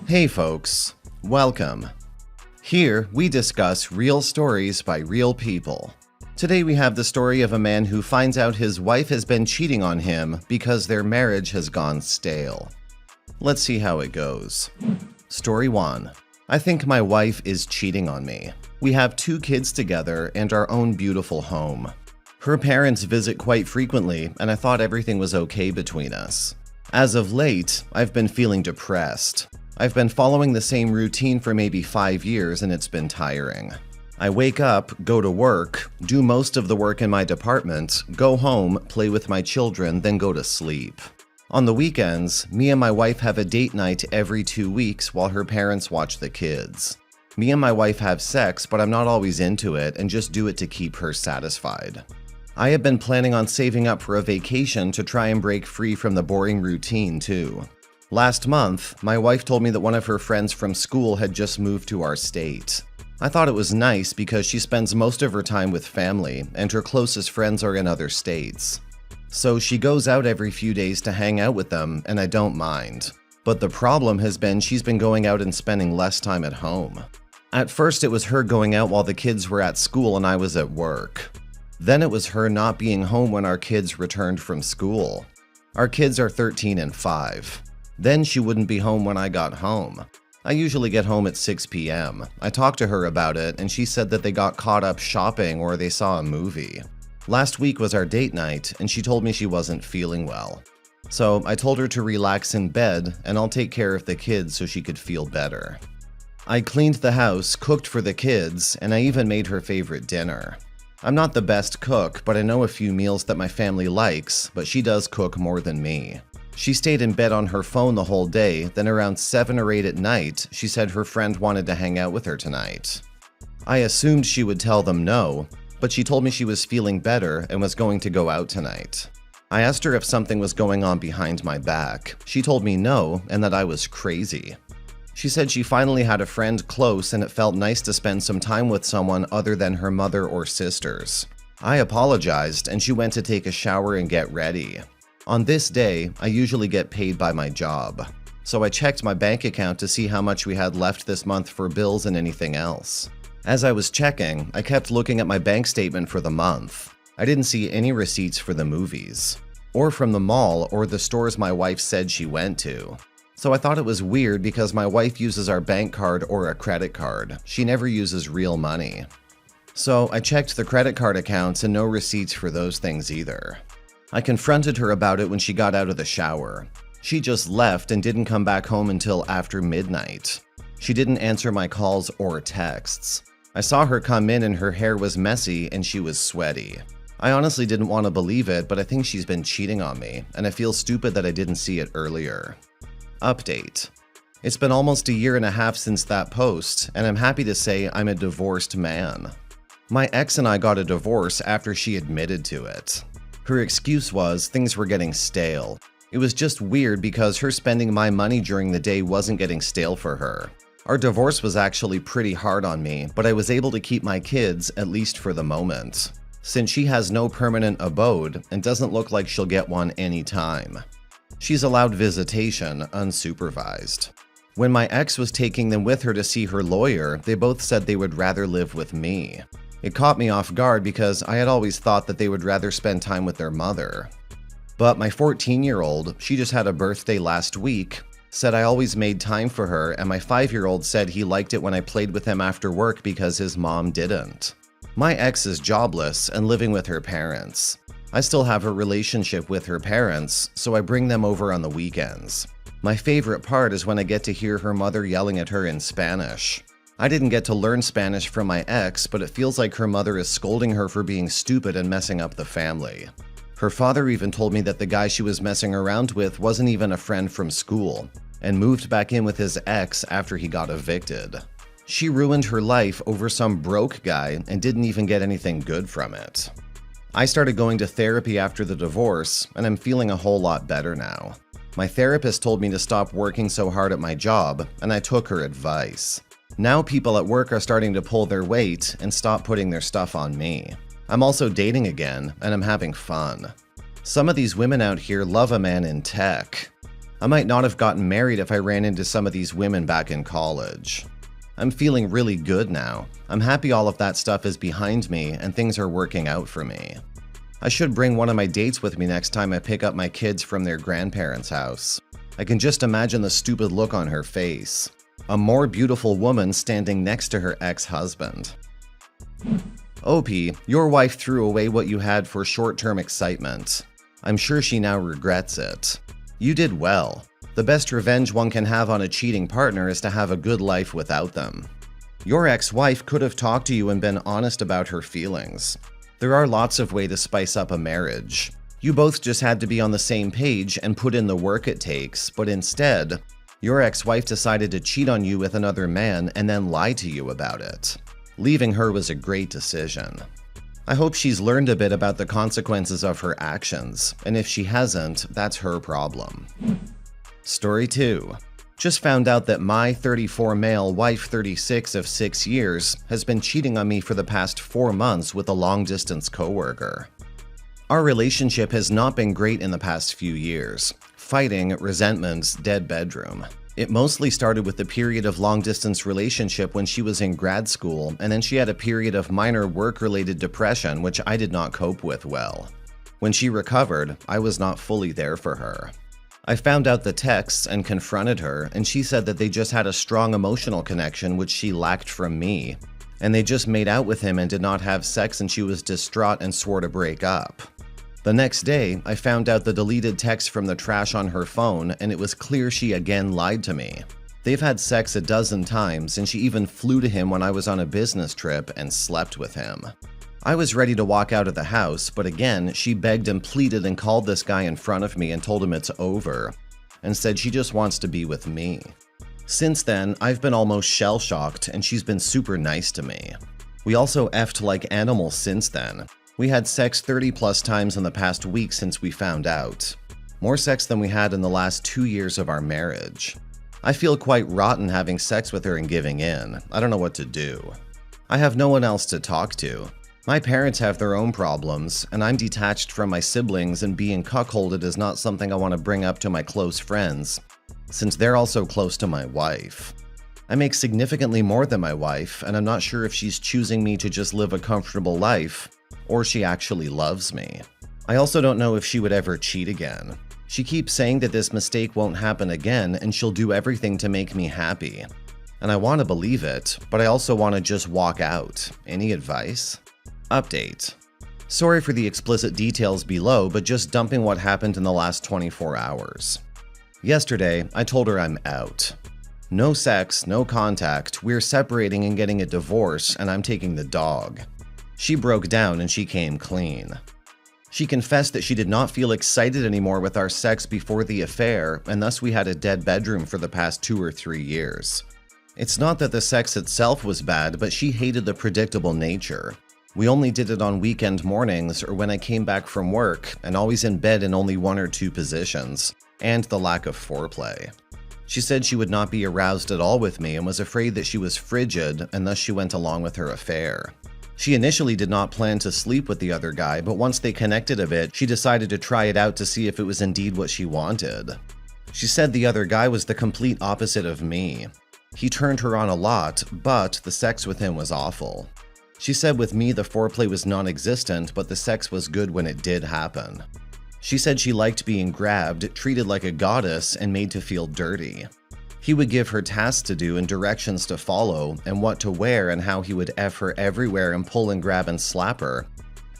Hey folks, welcome. Here we discuss real stories by real people. Today we have the story of a man who finds out his wife has been cheating on him because their marriage has gone stale. Let's see how it goes. Story 1. I think my wife is cheating on me. We have 2 kids together and our own beautiful home. Her parents visit quite frequently, and I thought everything was okay between us. As of late, I've been feeling depressed. I've been following the same routine for maybe 5 years and it's been tiring. I wake up, go to work, do most of the work in my department, go home, play with my children, then go to sleep. On the weekends, me and my wife have a date night every 2 weeks while her parents watch the kids. Me and my wife have sex, but I'm not always into it and just do it to keep her satisfied. I have been planning on saving up for a vacation to try and break free from the boring routine too. Last month, my wife told me that one of her friends from school had just moved to our state. I thought it was nice because she spends most of her time with family and her closest friends are in other states. So she goes out every few days to hang out with them and I don't mind. But the problem has been she's been going out and spending less time at home. At first it was her going out while the kids were at school and I was at work. Then it was her not being home when our kids returned from school. Our kids are 13 and 5. Then she wouldn't be home when I got home. I usually get home at 6 p.m. I talked to her about it and she said that they got caught up shopping or they saw a movie. Last week was our date night and she told me she wasn't feeling well. So I told her to relax in bed and I'll take care of the kids so she could feel better. I cleaned the house, cooked for the kids, and I even made her favorite dinner. I'm not the best cook, but I know a few meals that my family likes, but she does cook more than me. She stayed in bed on her phone the whole day, then around 7 or 8 at night, she said her friend wanted to hang out with her tonight. I assumed she would tell them no, but she told me she was feeling better and was going to go out tonight. I asked her if something was going on behind my back. She told me no, and that I was crazy. She said she finally had a friend close and it felt nice to spend some time with someone other than her mother or sisters. I apologized and she went to take a shower and get ready. On this day, I usually get paid by my job. So I checked my bank account to see how much we had left this month for bills and anything else. As I was checking, I kept looking at my bank statement for the month. I didn't see any receipts for the movies, or from the mall or the stores my wife said she went to. So I thought it was weird because my wife uses our bank card or a credit card. She never uses real money. So I checked the credit card accounts and no receipts for those things either. I confronted her about it when she got out of the shower. She just left and didn't come back home until after midnight. She didn't answer my calls or texts. I saw her come in and her hair was messy and she was sweaty. I honestly didn't want to believe it, but I think she's been cheating on me, and I feel stupid that I didn't see it earlier. Update. It's been almost a year and a half since that post, and I'm happy to say I'm a divorced man. My ex and I got a divorce after she admitted to it. Her excuse was things were getting stale. It was just weird because her spending my money during the day wasn't getting stale for her. Our divorce was actually pretty hard on me, but I was able to keep my kids, at least for the moment, since she has no permanent abode and doesn't look like she'll get one anytime. She's allowed visitation, unsupervised. When my ex was taking them with her to see her lawyer, they both said they would rather live with me. It caught me off guard because I had always thought that they would rather spend time with their mother. But my 14-year-old, she just had a birthday last week, said I always made time for her, and my 5-year-old said he liked it when I played with him after work because his mom didn't. My ex is jobless and living with her parents. I still have a relationship with her parents, so I bring them over on the weekends. My favorite part is when I get to hear her mother yelling at her in Spanish. I didn't get to learn Spanish from my ex, but it feels like her mother is scolding her for being stupid and messing up the family. Her father even told me that the guy she was messing around with wasn't even a friend from school, and moved back in with his ex after he got evicted. She ruined her life over some broke guy and didn't even get anything good from it. I started going to therapy after the divorce, and I'm feeling a whole lot better now. My therapist told me to stop working so hard at my job, and I took her advice. Now people at work are starting to pull their weight and stop putting their stuff on me. I'm also dating again, and I'm having fun. Some of these women out here love a man in tech. I might not have gotten married if I ran into some of these women back in college. I'm feeling really good now. I'm happy all of that stuff is behind me and things are working out for me. I should bring one of my dates with me next time I pick up my kids from their grandparents' house. I can just imagine the stupid look on her face. A more beautiful woman standing next to her ex-husband. OP, your wife threw away what you had for short-term excitement. I'm sure she now regrets it. You did well. The best revenge one can have on a cheating partner is to have a good life without them. Your ex-wife could have talked to you and been honest about her feelings. There are lots of ways to spice up a marriage. You both just had to be on the same page and put in the work it takes, but instead, your ex-wife decided to cheat on you with another man and then lie to you about it. Leaving her was a great decision. I hope she's learned a bit about the consequences of her actions, and if she hasn't, that's her problem. Story 2. Just found out that my 34 male wife 36 of 6 years has been cheating on me for the past 4 months with a long-distance coworker. Our relationship has not been great in the past few years. Fighting, resentments, dead bedroom. It mostly started with the period of long-distance relationship when she was in grad school, and then she had a period of minor work-related depression which I did not cope with well. When she recovered, I was not fully there for her. I found out the texts and confronted her, and she said that they just had a strong emotional connection which she lacked from me, and they just made out with him and did not have sex, and she was distraught and swore to break up. The next day, I found out the deleted text from the trash on her phone, and it was clear she again lied to me. They've had sex a dozen times, and she even flew to him when I was on a business trip and slept with him. I was ready to walk out of the house, but again, she begged and pleaded and called this guy in front of me and told him it's over, and said she just wants to be with me. Since then, I've been almost shell-shocked, and she's been super nice to me. We also effed like animals since then. We had sex 30+ times in the past week since we found out. More sex than we had in the last 2 years of our marriage. I feel quite rotten having sex with her and giving in. I don't know what to do. I have no one else to talk to. My parents have their own problems, and I'm detached from my siblings, and being cuckolded is not something I want to bring up to my close friends, since they're also close to my wife. I make significantly more than my wife, and I'm not sure if she's choosing me to just live a comfortable life, or she actually loves me. I also don't know if she would ever cheat again. She keeps saying that this mistake won't happen again and she'll do everything to make me happy. And I want to believe it, but I also want to just walk out. Any advice? Update. Sorry for the explicit details below, but just dumping what happened in the last 24 hours. Yesterday, I told her I'm out. No sex, no contact, we're separating and getting a divorce, and I'm taking the dog. She broke down and she came clean. She confessed that she did not feel excited anymore with our sex before the affair, and thus we had a dead bedroom for the past 2 or 3 years. It's not that the sex itself was bad, but she hated the predictable nature. We only did it on weekend mornings or when I came back from work, and always in bed in only 1 or 2 positions, and the lack of foreplay. She said she would not be aroused at all with me and was afraid that she was frigid, and thus she went along with her affair. She initially did not plan to sleep with the other guy, but once they connected a bit, she decided to try it out to see if it was indeed what she wanted. She said the other guy was the complete opposite of me. He turned her on a lot, but the sex with him was awful. She said with me the foreplay was non-existent, but the sex was good when it did happen. She said she liked being grabbed, treated like a goddess, and made to feel dirty. He would give her tasks to do and directions to follow, and what to wear and how he would F her everywhere and pull and grab and slap her,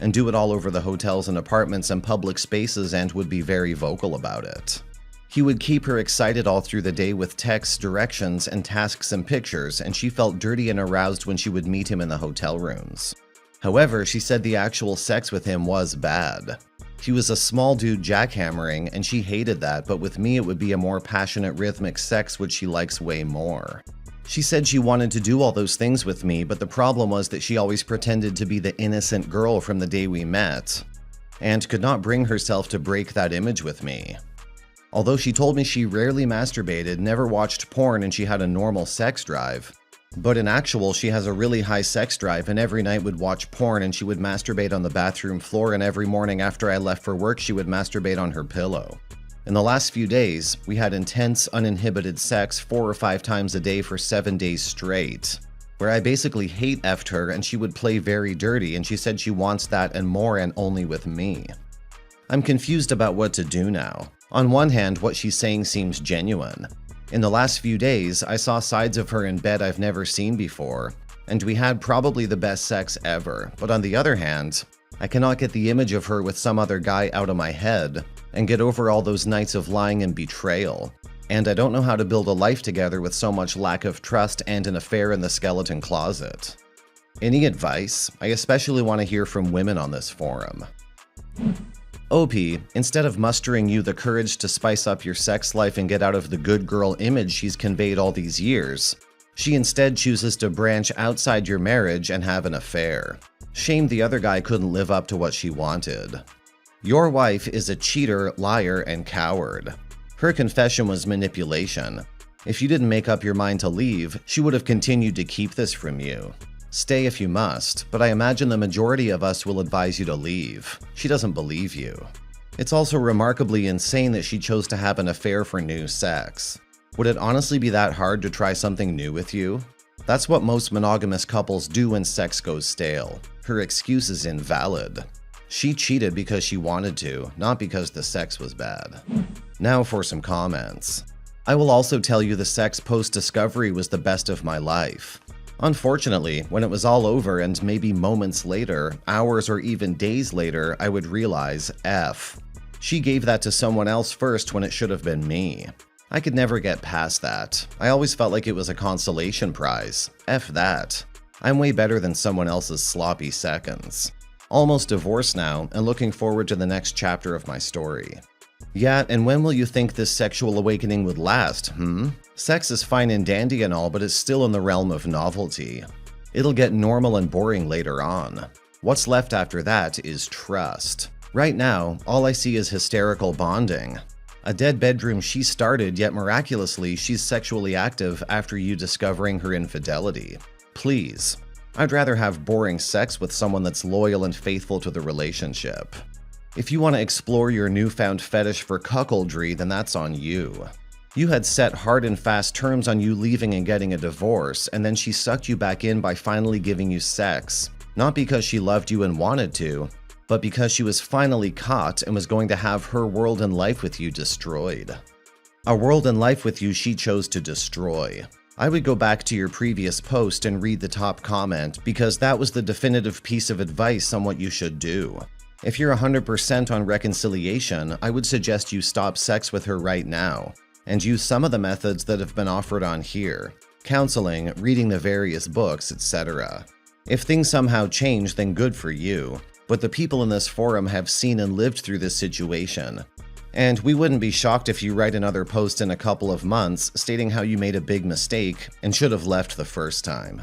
and do it all over the hotels and apartments and public spaces, and would be very vocal about it. He would keep her excited all through the day with texts, directions, and tasks and pictures, and she felt dirty and aroused when she would meet him in the hotel rooms. However, she said the actual sex with him was bad. He was a small dude jackhammering, and she hated that, but with me it would be a more passionate rhythmic sex which she likes way more. She said she wanted to do all those things with me, but the problem was that she always pretended to be the innocent girl from the day we met, and could not bring herself to break that image with me. Although she told me she rarely masturbated, never watched porn, and she had a normal sex drive, but in actual she has a really high sex drive and every night would watch porn, and she would masturbate on the bathroom floor, and every morning after I left for work she would masturbate on her pillow. In the last few days, we had intense, uninhibited sex 4 or 5 times a day for 7 days straight, where I basically hate-effed her and she would play very dirty and she said she wants that and more and only with me. I'm confused about what to do now. On one hand, what she's saying seems genuine. In the last few days, I saw sides of her in bed I've never seen before, and we had probably the best sex ever. But on the other hand, I cannot get the image of her with some other guy out of my head and get over all those nights of lying and betrayal. And I don't know how to build a life together with so much lack of trust and an affair in the skeleton closet. Any advice? I especially want to hear from women on this forum. OP, instead of mustering you the courage to spice up your sex life and get out of the good girl image she's conveyed all these years, she instead chooses to branch outside your marriage and have an affair. Shame the other guy couldn't live up to what she wanted. Your wife is a cheater, liar, and coward. Her confession was manipulation. If you didn't make up your mind to leave, she would have continued to keep this from you. Stay if you must, but I imagine the majority of us will advise you to leave. She doesn't believe you. It's also remarkably insane that she chose to have an affair for new sex. Would it honestly be that hard to try something new with you? That's what most monogamous couples do when sex goes stale. Her excuse is invalid. She cheated because she wanted to, not because the sex was bad. Now for some comments. I will also tell you the sex post-discovery was the best of my life. Unfortunately, when it was all over and maybe moments later, hours or even days later, I would realize, F. She gave that to someone else first when it should have been me. I could never get past that. I always felt like it was a consolation prize. F that. I'm way better than someone else's sloppy seconds. Almost divorced now and looking forward to the next chapter of my story. Yeah, and when will you think this sexual awakening would last, Sex is fine and dandy and all, but it's still in the realm of novelty. It'll get normal and boring later on. What's left after that is trust. Right now, all I see is hysterical bonding. A dead bedroom she started, yet miraculously she's sexually active after you discovering her infidelity. Please. I'd rather have boring sex with someone that's loyal and faithful to the relationship. If you want to explore your newfound fetish for cuckoldry, then that's on you. You had set hard and fast terms on you leaving and getting a divorce, and then she sucked you back in by finally giving you sex. Not because she loved you and wanted to, but because she was finally caught and was going to have her world and life with you destroyed. A world and life with you she chose to destroy. I would go back to your previous post and read the top comment because that was the definitive piece of advice on what you should do. If you're 100% on reconciliation, I would suggest you stop sex with her right now and use some of the methods that have been offered on here: counseling, reading the various books, etc. If things somehow change, then good for you, but the people in this forum have seen and lived through this situation. And we wouldn't be shocked if you write another post in a couple of months stating how you made a big mistake and should have left the first time.